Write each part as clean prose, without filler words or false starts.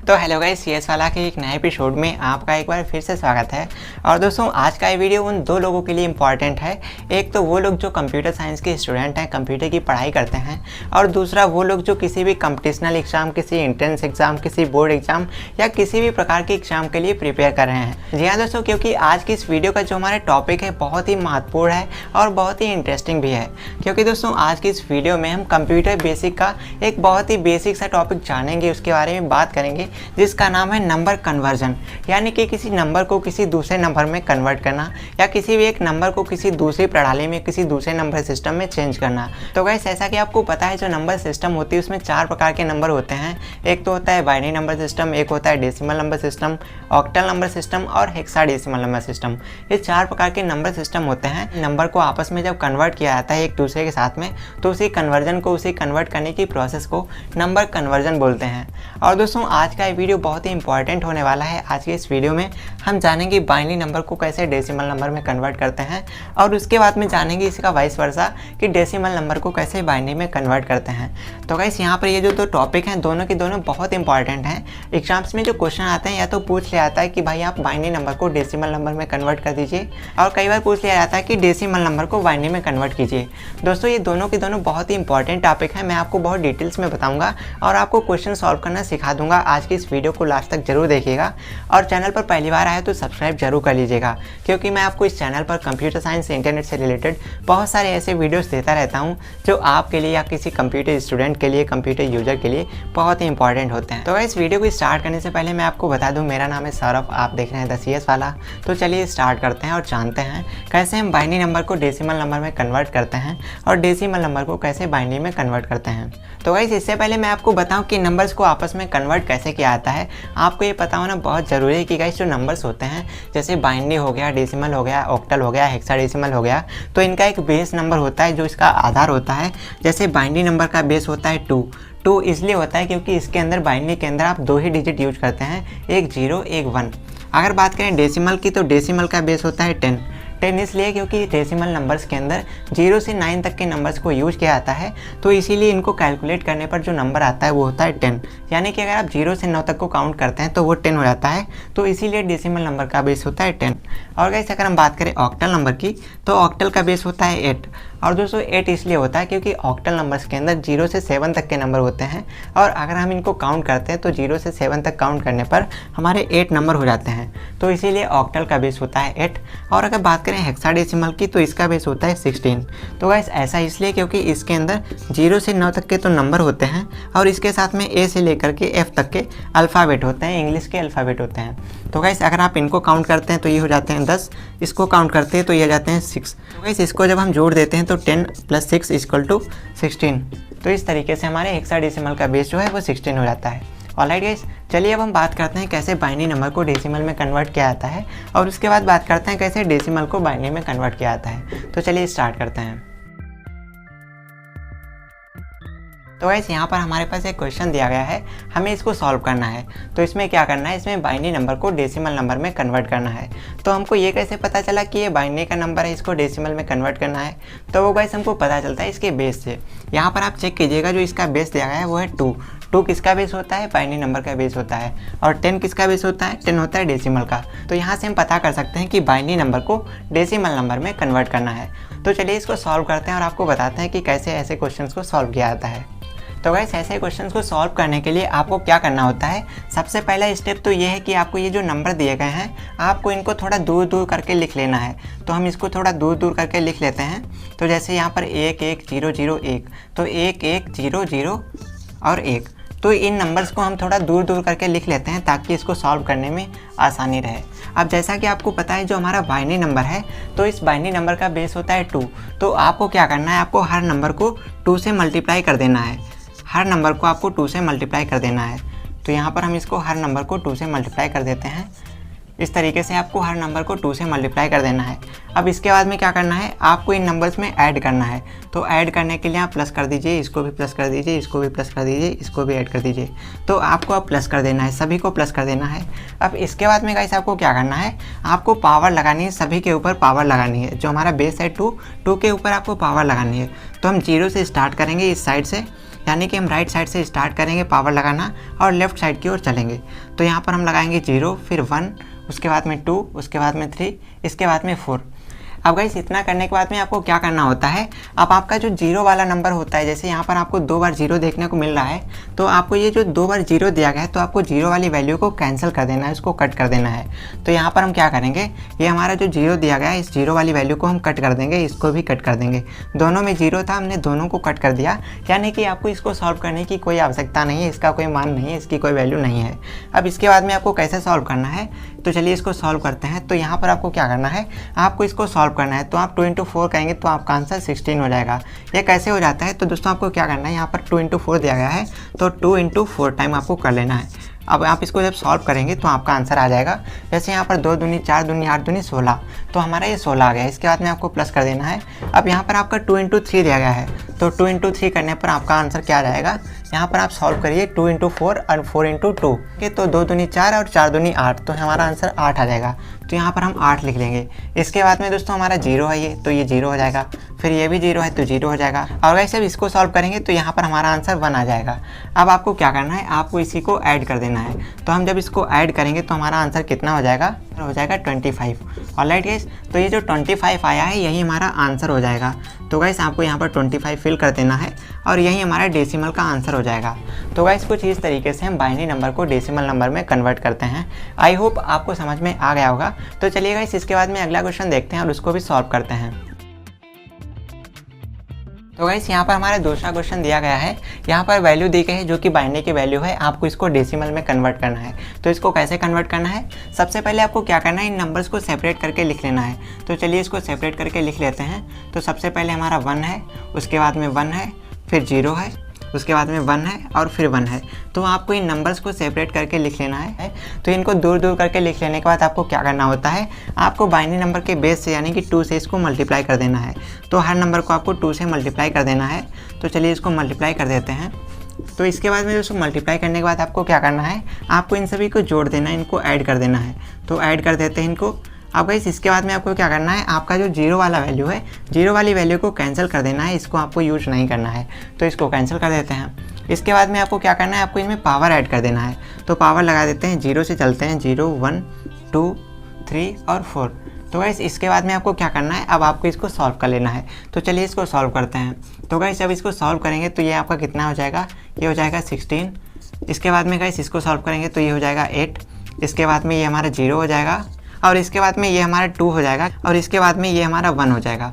तो hello guys, CS वाला के एक नए एपिसोड में आपका एक बार फिर से स्वागत है। और दोस्तों, आज का ये वीडियो उन दो लोगों के लिए इम्पॉर्टेंट है। एक तो वो लोग जो कंप्यूटर साइंस के स्टूडेंट हैं, कंप्यूटर की पढ़ाई करते हैं, और दूसरा वो लोग जो किसी भी कंपटिशनल एग्जाम, किसी एंट्रेंस एग्जाम, किसी बोर्ड एग्जाम या किसी भी प्रकार के एग्जाम के लिए प्रिपेयर कर रहे हैं। जी हाँ दोस्तों, क्योंकि आज की इस वीडियो का जो हमारा टॉपिक है बहुत ही महत्वपूर्ण है और बहुत ही इंटरेस्टिंग भी है। क्योंकि दोस्तों, आज की इस वीडियो में हम कंप्यूटर बेसिक का एक बहुत ही बेसिक सा टॉपिक जानेंगे, उसके बारे में बात करेंगे, जिसका नाम है नंबर कन्वर्जन। यानी कि किसी नंबर को किसी दूसरे नंबर में कन्वर्ट करना या किसी भी एक नंबर को किसी दूसरी प्रणाली में, किसी दूसरे नंबर सिस्टम में चेंज करना। तो गाइस, ऐसा कि आपको पता है जो नंबर सिस्टम होती है उसमें चार प्रकार के नंबर होते हैं। एक तो होता है बाइनरी नंबर सिस्टम, एक होता है decimal number system, octal number system और हेक्साडेसिमल नंबर सिस्टम। ये चार प्रकार के नंबर सिस्टम होते हैं। नंबर को आपस में जब कन्वर्ट किया जाता है एक दूसरे के साथ में, तो उसी कन्वर्जन को, उसी कन्वर्ट करने की प्रोसेस को नंबर कन्वर्जन बोलते हैं। और दोस्तों, आज का वीडियो बहुत ही इंपॉर्टेंट होने वाला है। आज के इस वीडियो में हम जानेंगे बाइनरी नंबर को कैसे डेसिमल नंबर में कन्वर्ट करते हैं, और उसके बाद में जानेंगे इसका वाइस वर्सा कि डेसिमल नंबर को कैसे बाइनरी में कन्वर्ट करते हैं। तो गाइस, यहाँ पर ये जो दो टॉपिक हैं दोनों के दोनों बहुत इंपॉर्टेंट हैं। एग्जाम्स में जो क्वेश्चन आते हैं या तो पूछ लिया जाता है कि भाई आप बाइनरी नंबर को डेसिमल नंबर में कन्वर्ट कर दीजिए, और कई बार पूछ लिया जाता है कि डेसिमल नंबर को बाइनरी में कन्वर्ट कीजिए। दोस्तों, ये दोनों के दोनों बहुत ही इंपॉर्टेंट टॉपिक है। मैं आपको बहुत डिटेल्स में बताऊँगा और आपको क्वेश्चन सॉल्व करना सिखा दूंगा। आज की इस वीडियो को लास्ट तक जरूर देखिएगा, और चैनल पर पहली बार आए तो सब्सक्राइब जरूर कर लीजिएगा, क्योंकि मैं आपको इस चैनल पर कंप्यूटर साइंस, इंटरनेट से रिलेटेड बहुत सारे ऐसे वीडियोस देता रहता हूं जो आपके लिए या किसी कंप्यूटर स्टूडेंट के लिए, कंप्यूटर यूजर के लिए बहुत ही इंपॉर्टेंट होते हैं। तो इस वीडियो को स्टार्ट करने से पहले मैं आपको बता दूं, मेरा नाम है सौरभ, आप देख रहे हैं द सीएस वाला। तो चलिए स्टार्ट करते हैं और जानते हैं कैसे हम बाइनरी नंबर को डेसिमल नंबर में कन्वर्ट करते हैं और डेसिमल नंबर को कैसे बाइनरी में कन्वर्ट करते हैं। तो गाइस, इससे पहले मैं आपको बताऊं कि नंबर्स को आपस में कन्वर्ट कैसे किया जाता है। आपको ये पता होना बहुत ज़रूरी है कि गाइस जो नंबर्स होते हैं, जैसे बाइनरी हो गया, डेसिमल हो गया, ऑक्टल हो गया, हेक्साडेसिमल हो गया, तो इनका एक बेस नंबर होता है जो इसका आधार होता है। जैसे बाइनरी नंबर का बेस होता है 2 इसलिए होता है क्योंकि इसके अंदर, बाइनरी के अंदर आप दो ही डिजिट यूज करते हैं, एक 0 एक 1। अगर बात करें डेसिमल की, तो डेसिमल का बेस होता है 10 इसलिए क्योंकि डेसिमल नंबर्स के अंदर 0 से 9 तक के नंबर्स को यूज किया जाता है, तो इसीलिए इनको कैलकुलेट करने पर जो नंबर आता है वो होता है 10। यानी कि अगर आप 0 से 9 तक को काउंट करते हैं तो वो 10 हो जाता है, तो इसीलिए डेसिमल नंबर का बेस होता है 10। और गाइस, अगर हम बात करें ऑक्टल नंबर की, तो ऑक्टल का बेस होता है 8। और दोस्तों, 8 इसलिए होता है क्योंकि ऑक्टल नंबर्स के अंदर 0 से 7 तक के नंबर होते हैं, और अगर हम इनको काउंट करते हैं तो 0 से 7 तक काउंट करने पर हमारे 8 नंबर हो जाते हैं, तो इसीलिए ऑक्टल का बेस होता है 8। और अगर बात करें हेक्साडेसिमल की, तो इसका बेस होता है 16। तो गाइस, ऐसा इसलिए क्योंकि इसके अंदर 0 से 9 तक के तो नंबर होते हैं, और इसके साथ में ए से लेकर के एफ तक के अल्फ़ाबेट होते हैं, इंग्लिश के अल्फ़ाबेट होते हैं। तो गाइस, अगर आप इनको काउंट करते हैं तो ये हो जाते हैं 10, इसको काउंट करते हैं तो ये हो जाते हैं 6। तो गाइस, इसको जब हम जोड़ देते हैं तो 10 + 6 = 16। तो इस तरीके से हमारे हेक्साडेसिमल का बेस जो है वो 16 हो जाता है। ऑलराइट गाइस, चलिए अब हम बात करते हैं कैसे बाइनरी नंबर को डेसिमल में कन्वर्ट किया जाता है, और उसके बाद बात करते हैं कैसे डेसिमल को बाइनरी में कन्वर्ट किया जाता है। तो चलिए स्टार्ट करते हैं। तो गाइस, यहाँ पर हमारे पास एक क्वेश्चन दिया गया है, हमें इसको सॉल्व करना है। तो इसमें क्या करना है, इसमें बाइनरी नंबर को डेसिमल नंबर में कन्वर्ट करना है। तो हमको ये कैसे पता चला कि ये बाइनरी का नंबर है, इसको डेसिमल में कन्वर्ट करना है? तो वो गाइस हमको पता चलता है इसके बेस से। यहाँ पर आप चेक कीजिएगा, जो इसका बेस दिया गया है वो है 2 किसका बेस होता है? बाइनरी नंबर का बेस होता है। और 10 किसका बेस होता है? 10 होता है डेसिमल का। तो यहाँ से हम पता कर सकते हैं कि बाइनरी नंबर को डेसिमल नंबर में कन्वर्ट करना है। तो चलिए इसको सॉल्व करते हैं और आपको बताते हैं कि कैसे ऐसे क्वेश्चंस को सॉल्व किया जाता है। तो गाइस, ऐसे क्वेश्चंस को सॉल्व करने के लिए आपको क्या करना होता है, सबसे पहला स्टेप तो ये है कि आपको ये जो नंबर दिए गए हैं, आपको इनको थोड़ा दूर दूर करके लिख लेना है। तो हम इसको थोड़ा दूर दूर करके लिख लेते हैं। तो जैसे यहाँ पर 1 1 0 0 1, तो 1 1 0 0 और 1। तो इन नंबर्स को हम थोड़ा दूर दूर करके लिख लेते हैं ताकि इसको सॉल्व करने में आसानी रहे। अब जैसा कि आपको पता है जो हमारा बाइनरी नंबर है, तो इस बाइनरी नंबर का बेस होता है 2। तो आपको क्या करना है, आपको हर नंबर को 2 से मल्टीप्लाई कर देना है। हर नंबर को आपको 2 से मल्टीप्लाई कर देना है। तो यहाँ पर हम इसको हर नंबर को 2 से मल्टीप्लाई कर देते हैं। इस तरीके से आपको हर नंबर को 2 से मल्टीप्लाई कर देना है। अब इसके बाद में क्या करना है, आपको इन नंबर्स में ऐड करना है। तो ऐड करने के लिए आप प्लस कर दीजिए, इसको भी प्लस कर दीजिए, इसको भी प्लस कर दीजिए, इसको भी ऐड कर दीजिए। तो आपको अब प्लस कर देना है, सभी को प्लस कर देना है। अब इसके बाद में गाइस आपको क्या करना है, आपको पावर लगानी है, सभी के ऊपर पावर लगानी है। जो हमारा बेस है 2 के ऊपर आपको पावर लगानी है। तो हम 0 से स्टार्ट करेंगे इस साइड से, यानी कि हम राइट साइड से स्टार्ट करेंगे पावर लगाना और लेफ्ट साइड की ओर चलेंगे। तो यहाँ पर हम लगाएंगे 0, फिर 1, उसके बाद में 2, उसके बाद में 3, इसके बाद में 4। अब गाइस इतना करने के बाद में आपको क्या करना होता है, अब आपका जो 0 वाला नंबर होता है, जैसे यहाँ पर आपको 2 बार 0 देखने को मिल रहा है, तो आपको ये जो 2 बार 0 दिया गया है तो आपको 0 वाली वैल्यू को कैंसिल कर देना है, उसको कट कर देना है। तो यहाँ पर हम क्या करेंगे, ये हमारा जो 0 दिया गया है इस 0 वाली वैल्यू को हम कट कर देंगे, इसको भी कट कर देंगे। दोनों में 0 था, हमने दोनों को कट कर दिया, यानी कि आपको इसको सॉल्व करने की कोई आवश्यकता नहीं है, इसका कोई मान नहीं है, इसकी कोई वैल्यू नहीं है। अब इसके बाद में आपको कैसे सॉल्व करना है, तो चलिए इसको सॉल्व करते हैं। तो यहाँ पर आपको क्या करना है, आपको इसको सॉल्व करना है। तो आप 2 × 4 कहेंगे तो आपका आंसर 16 हो जाएगा। ये कैसे हो जाता है, तो दोस्तों आपको क्या करना है, यहाँ पर 2 × 4 दिया गया है तो 2 × 4 टाइम आपको कर लेना है। अब आप इसको जब सॉल्व करेंगे तो आपका आंसर आ जाएगा। जैसे यहाँ पर 2 दूनी 4 दूनी 8 दूनी 16, तो हमारा ये 16 आ गया। इसके बाद में आपको प्लस कर देना है। अब यहाँ पर आपका 2 × 3 दिया गया है, तो 2 × 3 करने पर आपका आंसर क्या आ जाएगा, यहाँ पर आप सॉल्व करिए 2 × 4 और 4 × 2 के, तो 2 दूनी 4 और 4 दूनी 8, तो हमारा आंसर 8 आ जाएगा। तो यहाँ पर हम 8 लिख लेंगे। इसके बाद में दोस्तों हमारा 0 है ये, तो ये 0 हो जाएगा, फिर ये भी 0 है तो 0 हो जाएगा। और वैसे अब इसको सॉल्व करेंगे तो यहाँ पर हमारा आंसर 1 आ जाएगा। अब आपको क्या करना है, आपको इसी को ऐड कर देना है। तो हम जब इसको ऐड करेंगे तो हमारा आंसर कितना हो जाएगा, हो जाएगा 25। ऑलराइट गाइस, तो ये जो 25 आया है यही हमारा आंसर हो जाएगा। तो गाइस आपको यहाँ पर 25 फिल कर देना है और यही हमारा डेसिमल का आंसर हो जाएगा। तो गाइस कुछ इस तरीके से हम बाइनरी नंबर को डेसिमल नंबर में कन्वर्ट करते हैं। आई होप आपको समझ में आ गया होगा। तो चलिए गाइस इसके बाद में अगला क्वेश्चन देखते हैं और उसको भी सॉल्व करते हैं। तो गाइस यहाँ पर हमारा दूसरा क्वेश्चन दिया गया है, यहाँ पर वैल्यू दी गई है जो कि बाइनरी की वैल्यू है, आपको इसको डेसिमल में कन्वर्ट करना है। तो इसको कैसे कन्वर्ट करना है, सबसे पहले आपको क्या करना है, इन नंबर्स को सेपरेट करके लिख लेना है। तो चलिए इसको सेपरेट करके लिख लेते हैं। तो सबसे पहले हमारा 1 है, उसके बाद में 1 है, फिर 0 है, उसके बाद में 1 है और फिर 1 है। तो आपको इन नंबर्स को सेपरेट करके लिख लेना है। तो इनको दूर दूर करके लिख लेने के बाद आपको क्या करना होता है, आपको बाइनरी नंबर के बेस से यानी कि 2 से इसको मल्टीप्लाई कर देना है। तो हर नंबर को आपको 2 से मल्टीप्लाई कर देना है। तो चलिए इसको मल्टीप्लाई कर देते हैं। तो इसके बाद में दोस्तों मल्टीप्लाई करने के बाद आपको क्या करना है, आपको इन सभी को जोड़ देना है, इनको ऐड कर देना है। तो ऐड कर देते हैं इनको। अब गाइस इसके बाद में आपको क्या करना है, आपका जो 0 वाला वैल्यू है, 0 वाली वैल्यू को कैंसिल कर देना है, इसको आपको यूज नहीं करना है। तो इसको कैंसिल कर देते हैं। इसके बाद में आपको क्या करना है, आपको इनमें पावर ऐड कर देना है। तो पावर लगा देते हैं, 0 से चलते हैं, 0 1 2 3 और 4। तो गाइस इसके बाद में आपको क्या करना है, अब आपको इसको सॉल्व कर लेना है। तो चलिए इसको सॉल्व करते हैं। तो गाइस जब इसको सॉल्व करेंगे तो ये आपका कितना हो जाएगा, ये हो जाएगा 16। इसके बाद में गाइस इसको सॉल्व करेंगे तो ये हो जाएगा 8। इसके बाद में ये हमारा 0 हो जाएगा और इसके बाद में ये हमारा 2 हो जाएगा और इसके बाद में ये हमारा 1 हो जाएगा।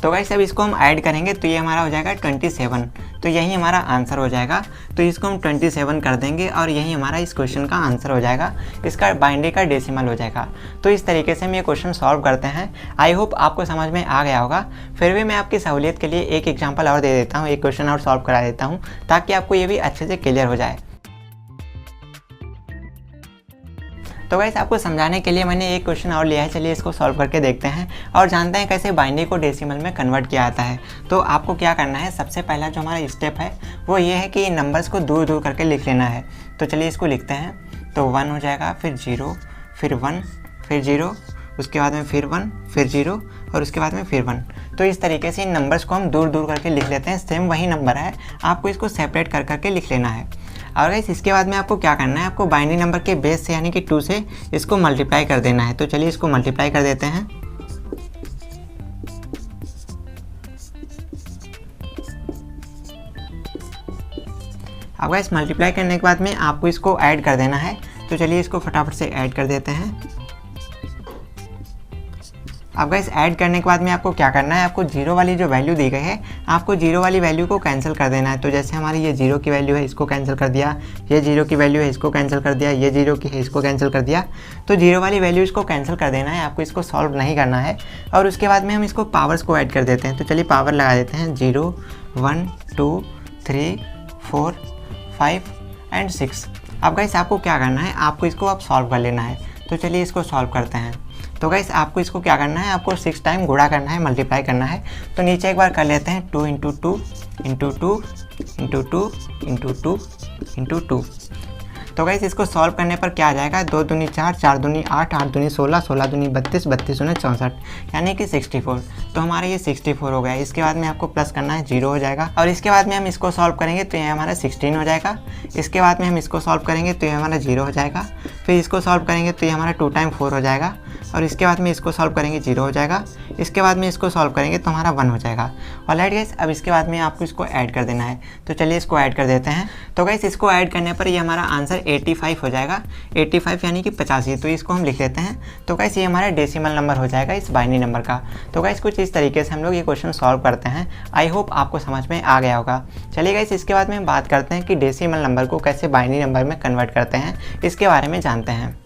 तो गाइस अब इसको हम ऐड करेंगे तो ये हमारा हो जाएगा 27। तो यही हमारा आंसर हो जाएगा। तो इसको हम 27 कर देंगे और यही हमारा इस क्वेश्चन का आंसर हो जाएगा, इसका बाइनरी का डेसिमल हो जाएगा। तो इस तरीके से हम ये क्वेश्चन सॉल्व करते हैं। आई होप आपको समझ में आ गया होगा। फिर भी मैं आपकी सहूलियत के लिए एक एग्जाम्पल और दे देता हूँ, एक क्वेश्चन और सॉल्व करा देता हूँ ताकि आपको ये भी अच्छे से क्लियर हो जाए। तो गाइस आपको समझाने के लिए मैंने एक क्वेश्चन और लिया है, चलिए इसको सॉल्व करके देखते हैं और जानते हैं कैसे बाइनरी को डेसिमल में कन्वर्ट किया जाता है। तो आपको क्या करना है, सबसे पहला जो हमारा स्टेप है वो ये है कि नंबर्स को दूर दूर करके लिख लेना है। तो चलिए इसको लिखते हैं। तो 1 हो जाएगा, फिर 0, फिर 1, फिर 0, उसके बाद में फिर 1, फिर 0 और उसके बाद में फिर 1। तो इस तरीके से इन नंबर्स को हम दूर दूर करके लिख लेते हैं। सेम वही नंबर है, आपको इसको सेपरेट कर करके लिख लेना है। और गाइस इसके बाद में आपको क्या करना है, आपको बाइनरी नंबर के बेस से यानी कि 2 से इसको मल्टीप्लाई कर देना है। तो चलिए इसको मल्टीप्लाई कर देते हैं। अब गाइस मल्टीप्लाई करने के बाद में आपको इसको ऐड कर देना है। तो चलिए इसको फटाफट से ऐड कर देते हैं। अब गाइस ऐड करने के बाद में आपको क्या करना है, आपको 0 वाली जो वैल्यू दी गई है, आपको 0 वाली वैल्यू को कैंसिल कर देना है। तो जैसे हमारी ये 0 की वैल्यू है, इसको कैंसिल कर दिया, ये 0 की वैल्यू है, इसको कैंसिल कर दिया, ये 0 की है, इसको कैंसिल कर दिया। तो 0 वाली वैल्यू इसको कैंसिल कर देना है, आपको इसको सॉल्व नहीं करना है। और उसके बाद में हम इसको पावर्स को ऐड कर देते हैं। तो चलिए पावर लगा देते हैं, 0 1 2 3 4 5 एंड 6। अब गाइस आपको क्या करना है, आपको इसको अब सॉल्व कर लेना है। तो चलिए इसको सॉल्व करते हैं। तो गाइस आपको इसको क्या करना है, आपको 6 टाइम गुणा करना है, मल्टीप्लाई करना है। तो नीचे एक बार कर लेते हैं, 2 × 2 × 2 × 2 × 2 × 2 × 2। तो गाइस इसको सॉल्व करने पर क्या आ जाएगा, 2 दूनी 4, 4 दूनी 8, 8 दूनी 16, 16 दूनी 32, 32 दूनी 64, यानी कि 64। तो हमारा ये 64 हो गया। इसके बाद में आपको प्लस करना है, 0 हो जाएगा। और इसके बाद में हम इसको सॉल्व करेंगे तो ये हमारा 16 हो जाएगा। इसके बाद में हम इसको सॉल्व करेंगे तो ये हमारा 0 हो जाएगा। फिर इसको सॉल्व करेंगे तो ये हमारा 2 टाइम 4 हो जाएगा। और इसके बाद में इसको सॉल्व करेंगे 0 हो जाएगा। इसके बाद में इसको सॉल्व करेंगे तो हमारा 1 हो जाएगा। ऑलराइट गाइस, अब इसके बाद में आपको इसको ऐड कर देना है। तो चलिए इसको ऐड कर देते हैं। तो गाइस इसको ऐड करने पर ये हमारा आंसर 85 हो जाएगा। 85 यानी कि 85, तो इसको हम लिख लेते हैं। तो गाइस ये हमारा डेसिमल नंबर हो जाएगा इस बाइनरी नंबर का। तो गाइस कुछ इस तरीके से हम लोग ये क्वेश्चन सॉल्व करते हैं। आई होप आपको समझ में आ गया होगा। चलिए गाइस इसके बाद में हम बात करते हैं कि डेसिमल नंबर को कैसे बाइनरी नंबर में कन्वर्ट करते हैं, इसके बारे में जानते हैं।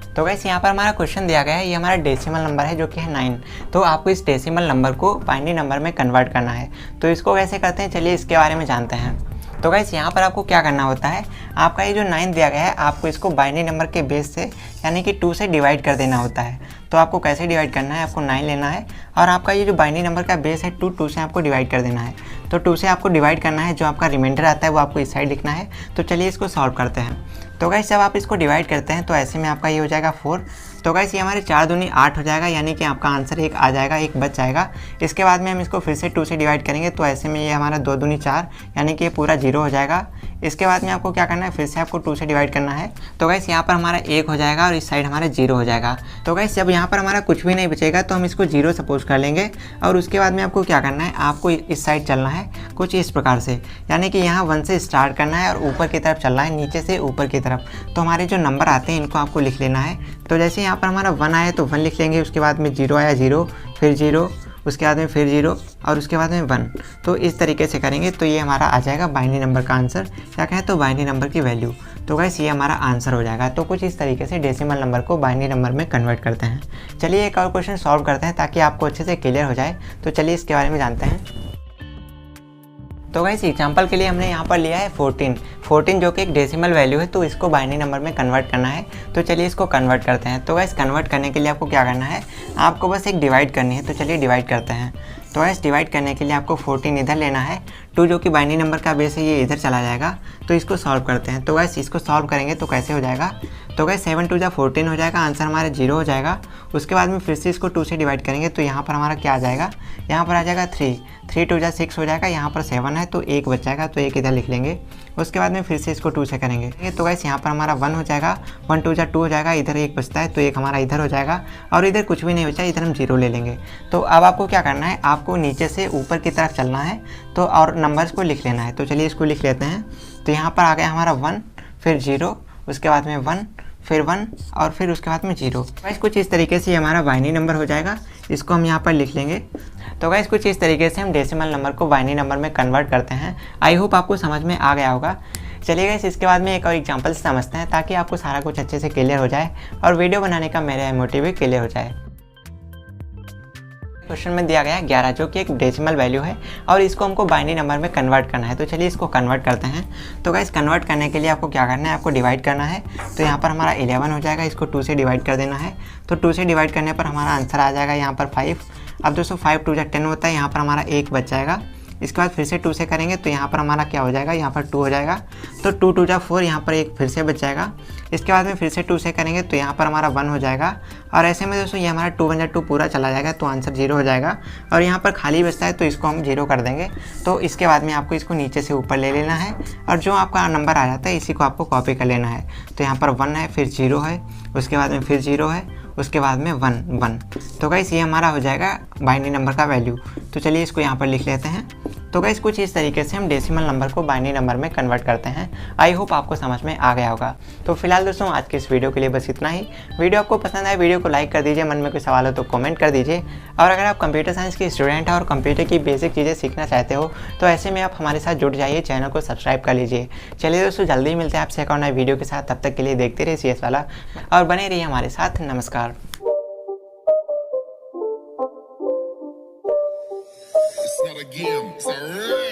तो गाइस यहाँ पर हमारा क्वेश्चन दिया गया है, ये हमारा डेसिमल नंबर है जो कि है 9। तो आपको इस डेसिमल नंबर को बाइनरी नंबर में कन्वर्ट करना है। तो इसको कैसे करते हैं, चलिए इसके बारे में जानते हैं। तो गाइस यहाँ पर आपको क्या करना होता है, आपका ये जो 9 दिया गया है आपको इसको बाइनरी नंबर के बेस से यानी कि 2 से डिवाइड कर देना होता है। तो आपको कैसे डिवाइड करना है, आपको 9 लेना है और आपका ये जो बाइनरी नंबर का बेस है 2 से आपको डिवाइड कर देना है। तो 2 से आपको डिवाइड करना है, जो आपका रिमाइंडर आता है वो आपको इस साइड लिखना है। तो चलिए इसको सॉल्व करते हैं। तो गाइस जब आप इसको डिवाइड करते हैं तो ऐसे में आपका ये हो जाएगा 4। तो गाइस ये हमारे 4 दूनी 8 हो जाएगा, यानी कि आपका आंसर 1 आ जाएगा, 1 बच जाएगा। इसके बाद में हम इसको फिर से 2 से डिवाइड करेंगे तो ऐसे में ये हमारा 2 दूनी 4, यानी कि ये पूरा 0 हो जाएगा। इसके बाद में आपको क्या करना है, फिर से आपको 2 से डिवाइड करना है। तो गाइस यहाँ पर हमारा 1 हो जाएगा और इस साइड हमारा 0 हो जाएगा। तो गाइस जब यहाँ पर हमारा कुछ भी नहीं बचेगा तो हम इसको 0 सपोज कर लेंगे। और उसके बाद में आपको क्या करना है, आपको इस साइड चलना है कुछ इस प्रकार से, यानी कि यहाँ 1 से स्टार्ट करना है और ऊपर की तरफ चलना है, नीचे से ऊपर की तरफ। तो हमारे जो नंबर आते हैं इनको आपको लिख लेना है। तो जैसे यहाँ पर हमारा 1 आया तो 1 लिख लेंगे, उसके बाद में 0 आया 0, फिर 0, उसके बाद में फिर 0 और उसके बाद में 1। तो इस तरीके से करेंगे तो ये हमारा आ जाएगा बाइनरी नंबर का आंसर, या कहें तो बाइनरी नंबर की वैल्यू। तो गाइस ये हमारा आंसर हो जाएगा। तो कुछ इस तरीके से डेसिमल नंबर को बाइनरी नंबर में कन्वर्ट करते हैं। चलिए एक और क्वेश्चन सॉल्व करते हैं ताकि आपको अच्छे से क्लियर हो जाए। तो चलिए इसके बारे में जानते हैं। तो गाइस एग्जांपल के लिए हमने यहाँ पर लिया है 14 जो कि एक डेसिमल वैल्यू है, तो इसको बाइनरी नंबर में कन्वर्ट करना है। तो चलिए इसको कन्वर्ट करते हैं। तो गाइस कन्वर्ट करने के लिए आपको क्या करना है, आपको बस एक डिवाइड करनी है। तो चलिए डिवाइड करते हैं। तो गाइस डिवाइड करने के लिए आपको 14 इधर लेना है, 2 जो कि बाइनरी नंबर का बेस है ये इधर चला जाएगा। तो इसको सॉल्व करते हैं। तो गाइस इसको सॉल्व करेंगे तो कैसे हो जाएगा, तो गाइस 7 2 14 हो जाएगा, आंसर हमारा 0 हो जाएगा। उसके बाद में फिर से इसको 2 से डिवाइड करेंगे तो यहाँ पर हमारा क्या आ जाएगा, यहाँ पर आ जाएगा 3 2 6 हो जाएगा। यहाँ पर 7 है तो 1 बच जाएगा, तो 1 इधर लिख लेंगे। उसके बाद में फिर से इसको 2 से करेंगे तो गाइस यहाँ पर हमारा 1 हो जाएगा, 1 2 2 हो जाएगा, इधर 1 बचता है तो 1 हमारा इधर हो जाएगा और इधर कुछ भी नहीं बचा, इधर हम 0 ले लेंगे। तो अब आपको क्या करना है, आपको नीचे से ऊपर की तरफ चलना है तो और नंबर्स को लिख लेना है। तो चलिए इसको लिख लेते हैं। तो यहाँ पर आ गया हमारा 1, फिर 0, उसके बाद में 1, फिर 1 और फिर उसके बाद में 0। गाइस कुछ इस तरीके से हमारा बाइनरी नंबर हो जाएगा, इसको हम यहाँ पर लिख लेंगे। तो गाइस कुछ इस तरीके से हम डेसिमल नंबर को बाइनरी नंबर में कन्वर्ट करते हैं। आई होप आपको समझ में आ गया होगा। चलिए गाइस इसके बाद में एक और एग्जांपल से समझते हैं ताकि आपको सारा कुछ अच्छे से क्लियर हो जाए और वीडियो बनाने का मेरा मोटिव भी क्लियर हो जाए। क्वेश्चन में दिया गया है 11 जो कि एक डेसिमल वैल्यू है और इसको हमको बाइनरी नंबर में कन्वर्ट करना है। तो चलिए इसको कन्वर्ट करते हैं। तो गाइस कन्वर्ट करने के लिए आपको क्या करना है, आपको डिवाइड करना है। तो यहाँ पर हमारा 11 हो जाएगा, इसको 2 से डिवाइड कर देना है। तो 2 से डिवाइड करने पर हमारा आंसर आ जाएगा यहाँ पर 5। अब दोस्तों 5 2 10 होता है, यहाँ पर हमारा 1 बच जाएगा। इसके बाद फिर से 2 से करेंगे तो यहाँ पर हमारा क्या हो जाएगा, यहाँ पर 2 हो जाएगा। तो 2 2 4, यहाँ पर 1 फिर से बच जाएगा। इसके बाद में फिर से 2 से करेंगे तो यहाँ पर हमारा 1 हो जाएगा और ऐसे में दोस्तों ये हमारा 2 1 2 पूरा चला जाएगा तो आंसर 0 हो जाएगा। और यहाँ पर खाली बचता है तो इसको हम 0 कर देंगे। तो इसके बाद में आपको इसको नीचे से ऊपर ले लेना है और जो आपका नंबर आ जाता है इसी को आपको कॉपी कर लेना है। तो यहाँ पर 1 है, फिर 0 है, उसके बाद में फिर 0 है, उसके बाद में 1 तो गाइस ये हमारा हो जाएगा बाइनरी नंबर का वैल्यू। तो चलिए इसको यहाँ पर लिख लेते हैं। तो गाइस कुछ इस तरीके से हम डेसिमल नंबर को बाइनरी नंबर में कन्वर्ट करते हैं। आई होप आपको समझ में आ गया होगा। तो फिलहाल दोस्तों आज के इस वीडियो के लिए बस इतना ही। वीडियो आपको पसंद आए वीडियो को लाइक कर दीजिए, मन में कोई सवाल हो तो कमेंट कर दीजिए। और अगर आप कंप्यूटर साइंस के स्टूडेंट हैं और कंप्यूटर की बेसिक चीज़ें सीखना चाहते हो तो ऐसे में आप हमारे साथ जुड़ जाइए, चैनल को सब्सक्राइब कर लीजिए। चलिए दोस्तों जल्दी मिलते हैं आपसे एक और नए वीडियो के साथ। तब तक के लिए देखते रहिए CS वाला और बने रहिए हमारे साथ। नमस्कार। It's not a game, it's a rap.